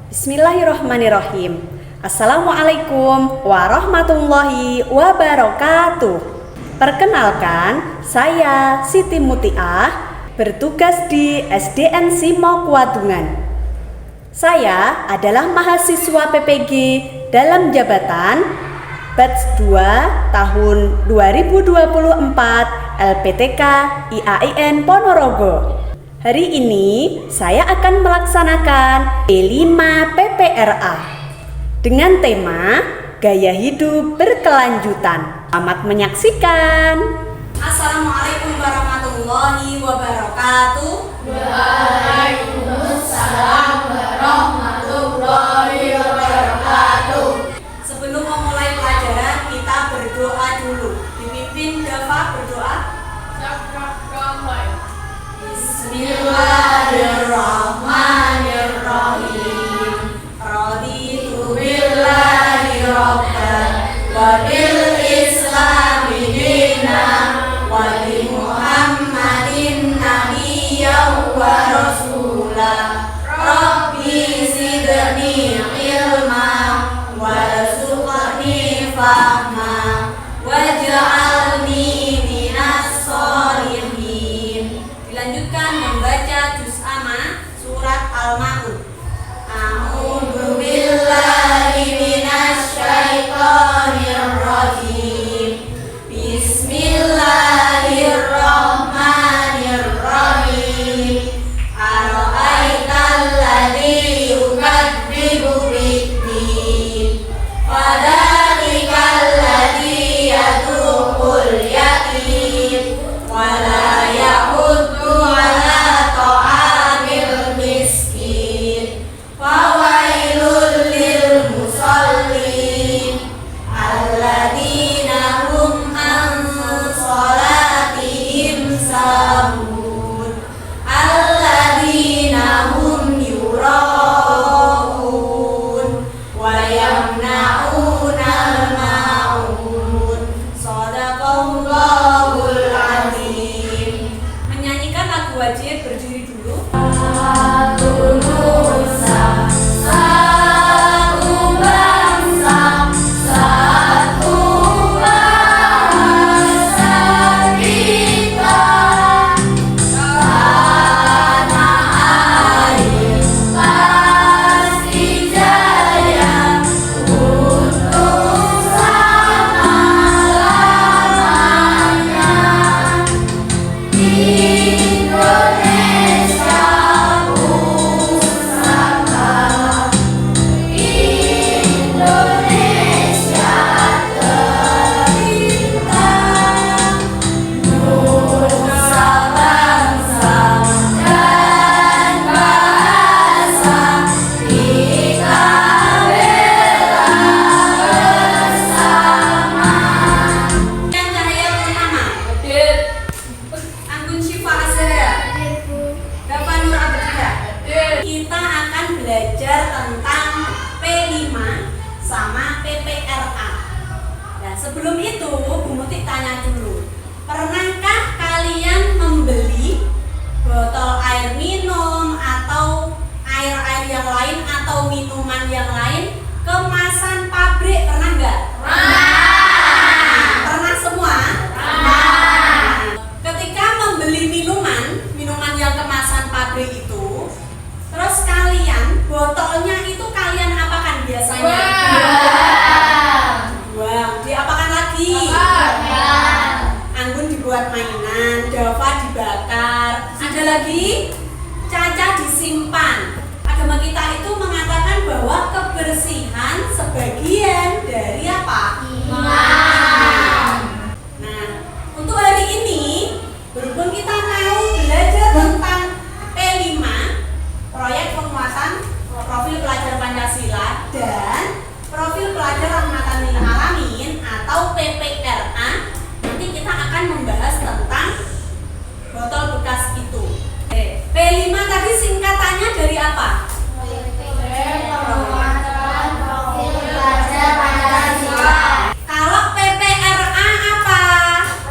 Bismillahirrahmanirrahim. Assalamualaikum warahmatullahi wabarakatuh. Perkenalkan, saya Siti Mutiah, bertugas di SDN Simo Kuadungan. Saya adalah mahasiswa PPG dalam jabatan Batch 2 tahun 2024 LPTK IAIN Ponorogo. Hari ini saya akan melaksanakan P5 PPRA dengan tema Gaya Hidup Berkelanjutan. Selamat menyaksikan. Assalamualaikum warahmatullahi wabarakatuh. Waalaikumsalam warahmatullahi wabarakatuh. Sebelum memulai pelajaran, kita berdoa dulu. Dipimpin Dafa berdoa. Bismillahirrahmanirrahim. Raditu billahi rabban wa bil islami dinan wa bi Muhammadin nabiyyan wa rasulah. Rabbi zidni ilma warzuqni fahma waj'alni minas sholihin. Dilanjutkan membaca juz amma surat Al-Ma'un. A'udzu billahi minasyaitonir rajim. Bismillahirrahmanirrahim. Ara'aital ladzi yukadzibu bid-din. Fadzalikal ladzi yad'ul yatim wa la yahuddu 'ala ta'amil miskin. Fawailul lil musallin alladzina hum an shalatihim sahun alladzina hum yura'un wa yamna'unal ma'un. Shadaqallahul azim. Menyanyikan lagu wajib, berdiri dulu. Satu nusa, satu bangsa, satu bahasa kita. Tanah air pasti jaya untuk selama-lamanya. Indonesia pusaka, Indonesia tercinta, nusa bangsa dan bahasa kita bela bersama. Yang Cahaya Purnama, Anggun Syifa Azhara, Dafa Nur Abdiya. Kita akan belajar tentang P5 sama PPRA. Dan sebelum itu, Bu Muti tanya dulu. Pernahkah kalian membeli botol air minum atau air-air yang lain atau minuman yang lain kemasan pabrik? Pernah nggak? Pernah semua? Ketika membeli minuman yang kemasan pabrik itu, terus kalian botolnya itu kalian apakan biasanya? Buang. Diapakan lagi? Anggun dibuat mainan, Dafa dibakar. Ada lagi? Caca disimpan. Agama kita itu mengatakan bahwa kebersihan sebagian dari apa? Iman. Nah, untuk hari ini berhubung kita mau belajar tentang P5, proyek penguatan profil pelajar Pancasila dan profil pelajar Rahmatan lil Alamin atau PPRA, nanti kita akan membahas tentang botol bekas itu. P5 tadi singkatannya dari apa? Penguatan profil pelajar Pancasila. Kalau PPRA apa?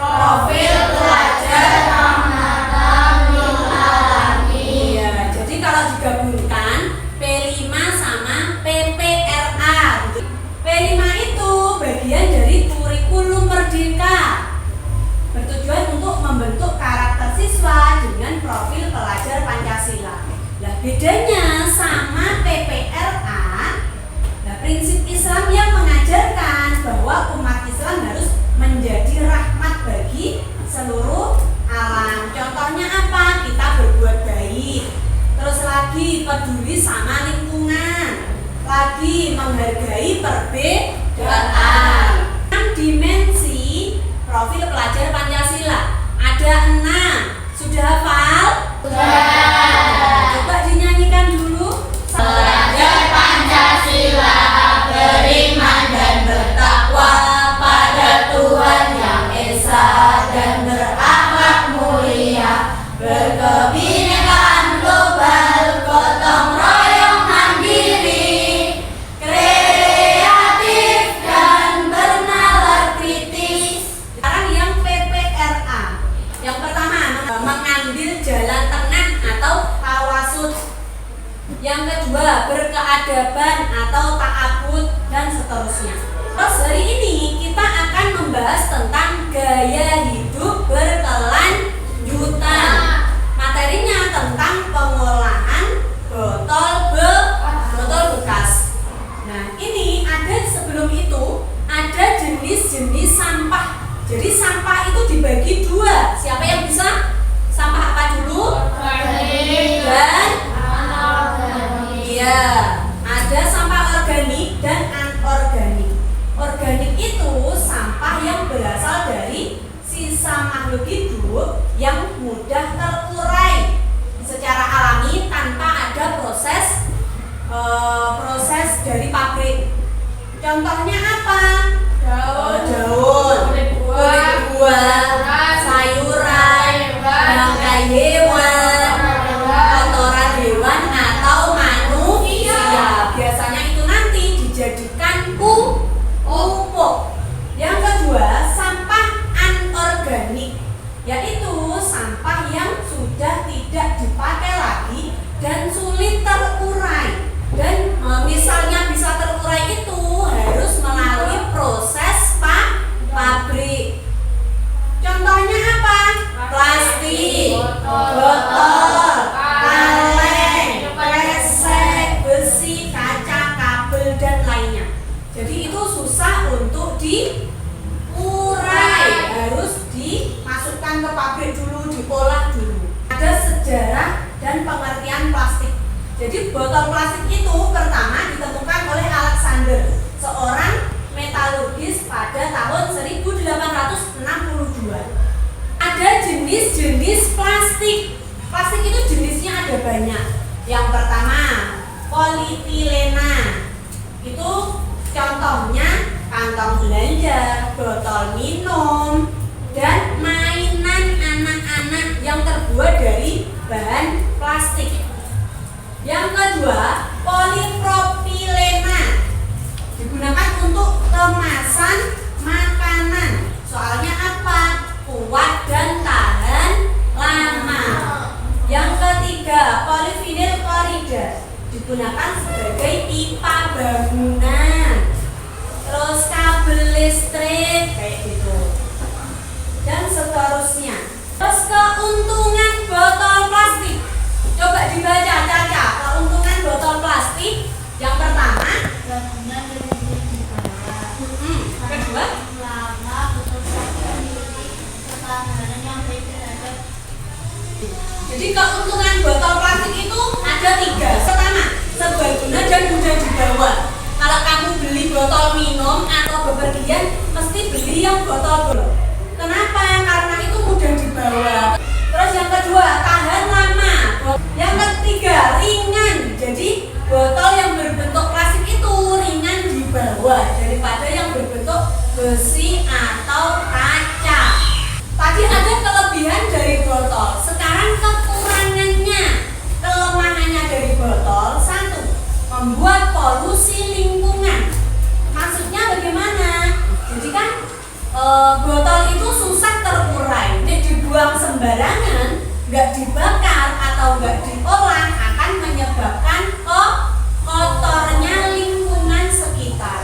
Profil pelajar Rahmatan lil Alamin. Iya, jadi kalau digabungkan P5 sama profil pelajar Pancasila. Nah, bedanya sama PPRA, nah, prinsip Islam yang mengajarkan bahwa umat Islam harus menjadi rahmat bagi seluruh alam. Contohnya apa? Kita berbuat baik. Terus lagi peduli sama lingkungan. Lagi menghargai perbedaan. Dimensi profil pelajar Pancasila ada 6. Sudah hafal? Sudah. Coba dinyanyikan dulu. Pelajar Pancasila beriman dan bertakwa pada Tuhan Yang Esa dan berakhlak mulia, berkebinekaan global, gotong royong mandiri, kreatif dan bernalar kritis. Sekarang yang PPRA. Yang pertama, mengambil jalan tengah atau tawasud. Yang kedua, berkeadaban atau ta'abud dan seterusnya. Terus hari ini kita akan membahas tentang gaya hidup berkelanjutan. Materinya tentang pengolahan botol bekas. Nah, ini ada sebelum itu ada jenis-jenis sampah. Jadi sampah itu dibagi 2. Siapa yang bisa? Sampah apa dulu? Dan iya, ada sampah organik dan anorganik. Organik itu sampah yang berasal dari sisa makhluk hidup yang mudah terurai secara alami tanpa ada proses dari pabrik. Contohnya apa? Daun, kulit buah, sayuran, bangkai hewan, kotoran hewan atau manusia. Biasanya itu nanti dijadikan pupuk. Yang kedua, sampah anorganik, yaitu sampah yang sudah tidak dipakai lagi dan sulit terurai. Dan misalnya bisa terurai itu harus melalui proses pabrik. Contohnya apa? Plastik, botol, kaleng, kresek, besi, kaca, kabel, dan lainnya. Jadi itu susah untuk diurai, harus dimasukkan ke pabrik dulu, diolah dulu. Ada sejarah dan pengertian plastik. Jadi botol plastik itu pertama ditemukan oleh Alexander, seorang metalurgis pada tahun 1862. Ada jenis-jenis plastik. Plastik itu jenisnya ada banyak. Yang pertama, polietilena. Itu contohnya kantong belanja, botol minum, dan mainan anak-anak yang terbuat dari bahan plastik. Yang kedua, polipropilena. Digunakan untuk kemasan makanan. Soalnya apa? Kuat dan tahan lama. Yang ketiga, polivinil klorida. Digunakan sebagai pipa bangunan. Terus kabel listrik kayak gitu. Dan seterusnya. Terus keuntungan botol plastik. Coba dibaca Caca, keuntungan botol plastik. Yang pertama, kedua, jadi keuntungan botol plastik itu ada 3. Pertama, serbaguna dan mudah dibawa. Kalau kamu beli botol minum atau bepergian, mesti beli yang botol. Kenapa? Karena itu mudah dibawa. Terus yang kedua, tahan lama. Yang ketiga, ringan. Jadi botol yang berbentuk plastik itu ringan dibawa daripada yang berbentuk besi atau kaca. Tadi ada kelebihan dari botol. Sekarang kekurangannya, kelemahannya dari botol. 1, membuat polusi lingkungan. Maksudnya bagaimana? Jadi kan botol itu susah terurai. Ini dibuang sembarangan, nggak dibakar atau nggak diolah akan menyebabkan kotornya lingkungan sekitar.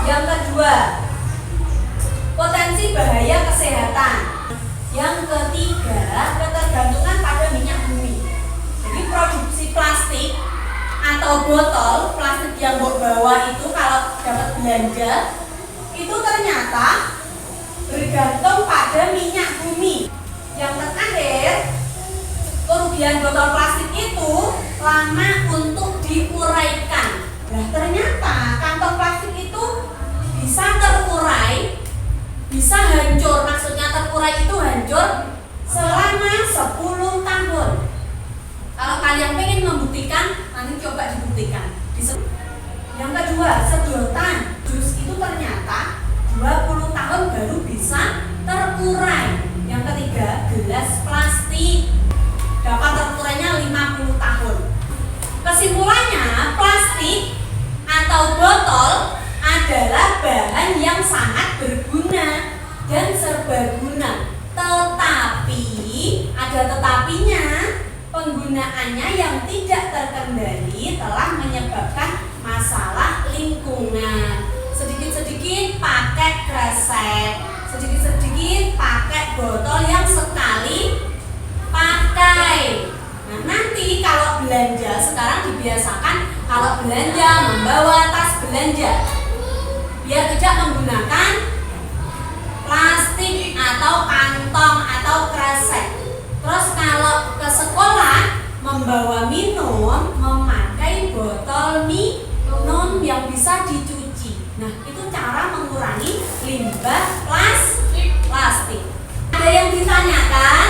Yang kedua, potensi bahaya kesehatan. Yang ketiga, ketergantungan pada minyak atau botol plastik yang Mbok bawa itu kalau dapat belanja itu ternyata bergantung pada minyak bumi. Yang terakhir, kerugian botol plastik itu lama untuk diuraikan. Nah, ternyata kantong plastik itu bisa terurai, bisa hancur. Maksudnya terurai itu hancur selama 10 tahun. Kalau kalian pengen membuktikan, nanti coba dibuktikan. Yang kedua, sedotan jus itu ternyata 20 tahun baru bisa terurai. Yang ketiga, gelas plastik dapat terurainya 50 tahun. Kesimpulannya, plastik atau botol adalah bahan yang sangat berguna dan serbaguna. Tetapi, ada tetapinya, penggunaannya yang tidak terkendali telah menyebabkan masalah lingkungan. Sedikit-sedikit pakai kresek, sedikit-sedikit pakai botol yang sekali pakai. Nah, nanti kalau belanja, sekarang dibiasakan kalau belanja membawa tas belanja biar tidak menggunakan plastik atau kantong atau kresek. Terus kalau ke sekolah membawa minum, memakai botol minum yang bisa dicuci. Nah, itu cara mengurangi limbah plastik. Ada yang ditanyakan?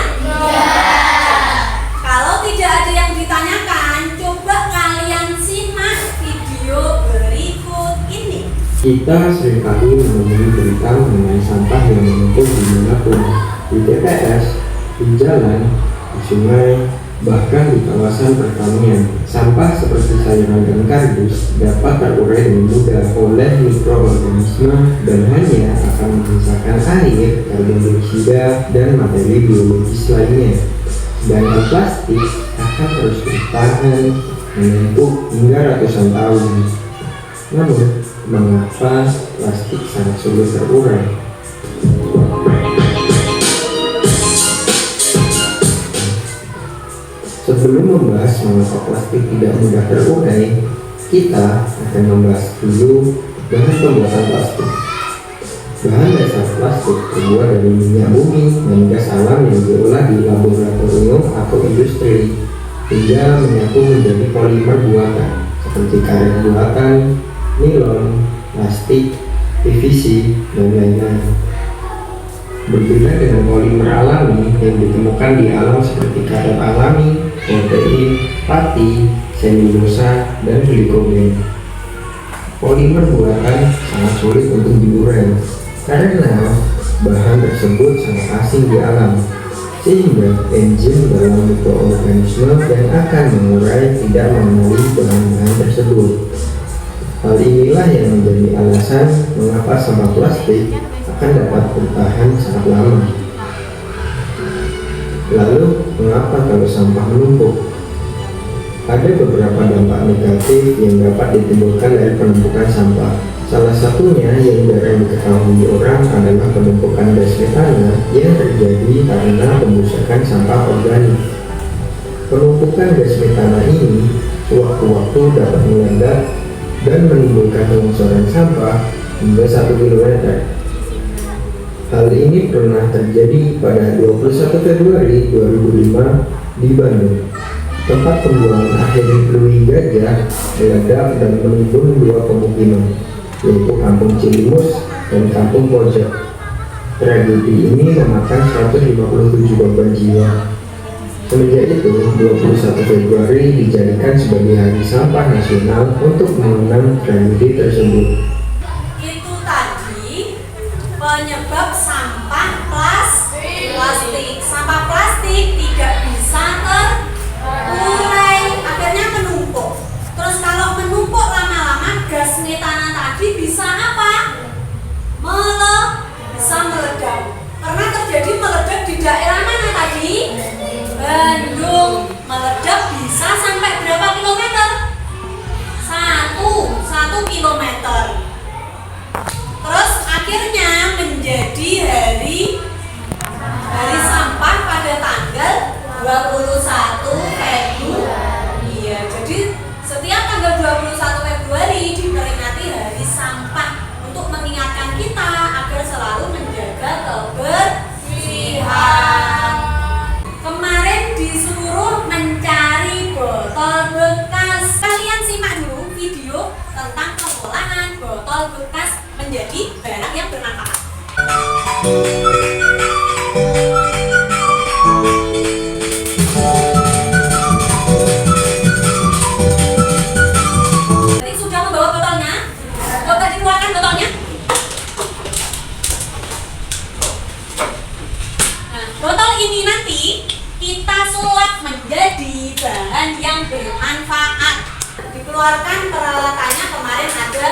Kalau tidak ada yang ditanyakan, coba kalian simak video berikut ini. Kita seringkali menemui berita mengenai sampah yang menumpuk dimanapun, di TPS, di jalan, di sungai, bahkan di kawasan pertanian. Sampah seperti sayuran dan kardus dapat terurai dengan mudah oleh mikroorganisme dan hanya akan menyisakan air, karbon dioksida, dan materi biologis lainnya. Sedangkan plastik akan terus bertahan menumpuk hingga ratusan tahun. Namun, mengapa plastik sangat sulit terurai? Sebelum membahas mengapa plastik tidak mudah terurai, kita akan membahas dulu bahan pembuatan plastik. Bahan dasar plastik terbuat dari minyak bumi dan gas alam yang diolah di laboratorium atau industri hingga menyatu menjadi polimer buatan seperti karet buatan, nilon, plastik, PVC, dan lain-lain. Berbeda dengan polimer alami yang ditemukan di alam seperti karet alami, protein, pati, selulosa, dan glikogen. Polimer buatan sangat sulit untuk diurai karena bahan tersebut sangat asing di alam, sehingga enzim dalam mikroorganisme yang akan mengurai tidak mengenali bahan-bahan tersebut. Hal inilah yang menjadi alasan mengapa sampah plastik akan dapat bertahan sangat lama. Lalu, mengapa kalau sampah menumpuk? Ada beberapa dampak negatif yang dapat ditimbulkan dari penumpukan sampah. Salah satunya yang jarang diketahui orang adalah penumpukan gas metana yang terjadi karena pembusukan sampah organik. Penumpukan gas metana ini sewaktu-waktu dapat meledak dan menimbulkan longsoran sampah hingga 1 km. Hal ini pernah terjadi pada 21 Februari 2005 di Bandung. Tempat pembuangan akhir Pluit Gajah meledak dan menimbun 2 pemukiman, yaitu Kampung Cilimus dan Kampung Pojok. Tragedi ini memakan 157 korban jiwa. Semenjak itu, 21 Februari dijadikan sebagai Hari Sampah Nasional untuk mengenang tragedi tersebut. Itu tadi penyebab sampah plastik. Sampah plastik tidak bisa terurai, akhirnya menumpuk. Terus kalau menumpuk lama-lama, gas metana tadi bisa apa? Bisa meledak. Karena terjadi meledak di daerah mana tadi? Bandung. Meledak bisa sampai berapa kilometer? 1 kilometer. Terus akhirnya menjadi hari sampah pada tanggal 21 Februari. Iya, jadi setiap tanggal tentang pengolahan botol bekas menjadi barang yang bermanfaat. Jadi sudah membawa botolnya? Coba dikeluarkan botolnya. Nah, botol ini nanti kita sulap menjadi bahan yang bermanfaat. Dikeluarkan peralatannya, kemarin ada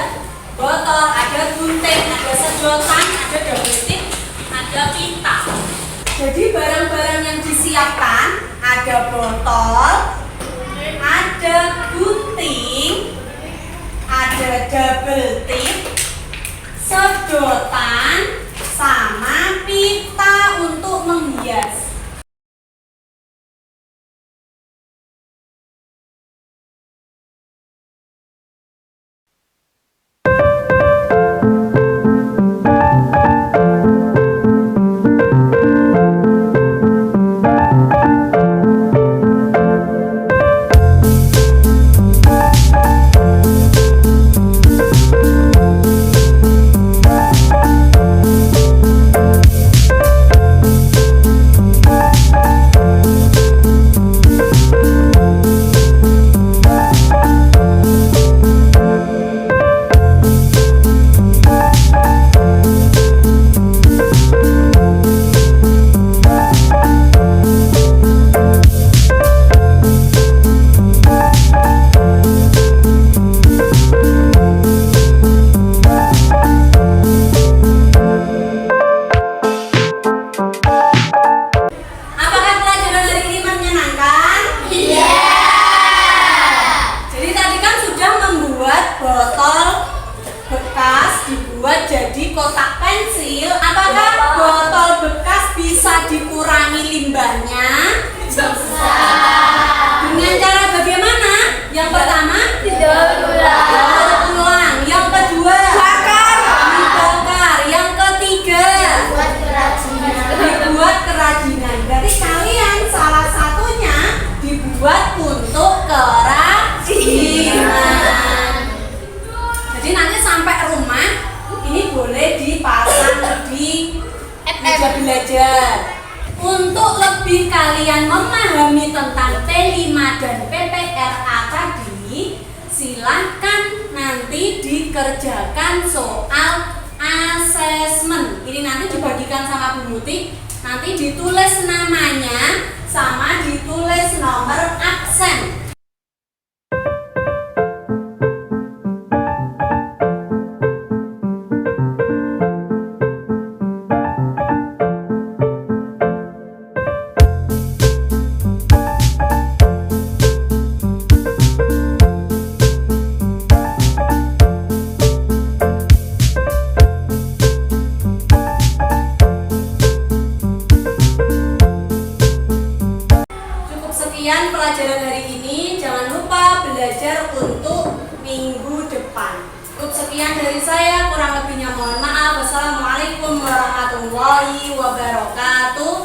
botol, ada gunting, ada sedotan, ada double tip, ada pita. Jadi barang-barang yang disiapkan ada botol, ada gunting, ada double tip, sedotan, sama pita untuk menghias. Kotak pensil, apakah botol bekas bisa dikurangi limbahnya? Bisa. Dengan cara bagaimana? Yang pertama, Daur ulang. Yang kedua, dibakar. Yang ketiga, Buat kerajinan. dibuat kerajinan. Berarti kalian salah satunya dibuat untuk kerajinan. Jadi nanti sampai rumah ini boleh dipasang di meja belajar. Untuk lebih kalian memahami tentang T5 dan PPRA tadi, silahkan nanti dikerjakan soal asesmen. Ini nanti dibagikan sama Bu Muti, nanti ditulis namanya sama ditulis nomor absen. Sekian pelajaran hari ini, jangan lupa belajar untuk minggu depan. Cukup sekian dari saya, kurang lebihnya mohon maaf. Wassalamualaikum warahmatullahi wabarakatuh.